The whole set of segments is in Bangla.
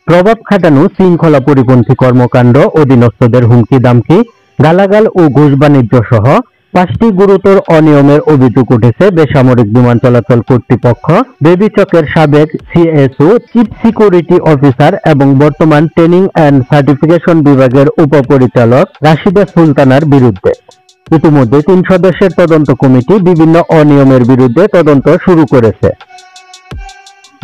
প্রভাব খাটানো, শৃঙ্খলা পরিপন্থী কর্মকাণ্ড, অধীনস্থদের হুমকি দামকি, গালাগাল ও ঘুষ বাণিজ্য সহ ৫টি গুরুতর অনিয়মের অভিযোগ উঠেছে বেসামরিক বিমান চলাচল কর্তৃপক্ষ, বেবিচকের সাবেক সিএসও, চিফ সিকিউরিটি অফিসার এবং বর্তমান ট্রেনিং অ্যান্ড সার্টিফিকেশন বিভাগের উপপরিচালক রাশিদা সুলতানার বিরুদ্ধে। ইতিমধ্যে ৩ সদস্যের তদন্ত কমিটি বিভিন্ন অনিয়মের বিরুদ্ধে তদন্ত শুরু করেছে।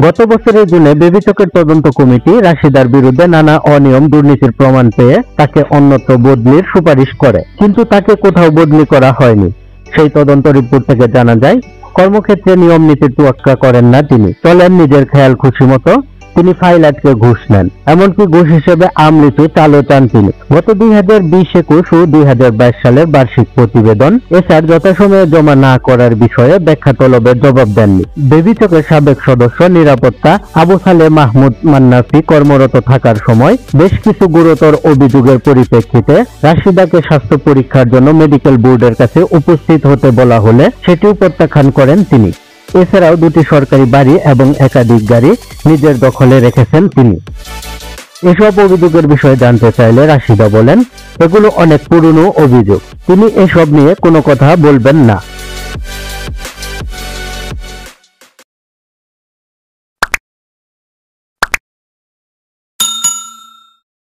গত বছরের জুনে বেবিচকের তদন্ত কমিটি রাশিদার বিরুদ্ধে নানা অনিয়ম দুর্নীতির প্রমাণ পেয়ে তাকে অন্যত্র বদলির সুপারিশ করে, কিন্তু তাকে কোথাও বদলি করা হয়নি। সেই তদন্ত রিপোর্ট থেকে জানা যায়, কর্মক্ষেত্রে নিয়ম নীতির তোয়াক্কা করেন না তিনি, চলেন নিজের খেয়াল খুশি মতো। তিনি ফাইল আটকে ঘুষ নেন, এমনকি ঘুষ হিসেবে আমলিচু চালও চান তিনি। গত 2020-21 ও 2022 সালের বার্ষিক প্রতিবেদন এসআর যথাসময়ে জমা না করার বিষয়ে ব্যাখ্যা তলবের জবাব দেননি। বেবিচকের সাবেক সদস্য নিরাপত্তা আবু সালে মাহমুদ মান্নাফি কর্মরত থাকার সময় বেশ কিছু গুরুতর অভিযোগের পরিপ্রেক্ষিতে রাশিদাকে স্বাস্থ্য পরীক্ষার জন্য মেডিকেল বোর্ডের কাছে উপস্থিত হতে বলা হলে সেটিও প্রত্যাখ্যান করেন তিনি। এছাড়াও 2টি সরকারি বাড়ি এবং একাধিক গাড়ি নিজের দখলে রেখেছেন তিনি। এসব অভিযোগের বিষয়ে জানতে চাইলে রাশিদা বলেন, এগুলো অনেক পুরনো অভিযোগ, তিনি এসব নিয়ে কোনো কথা বলবেন না।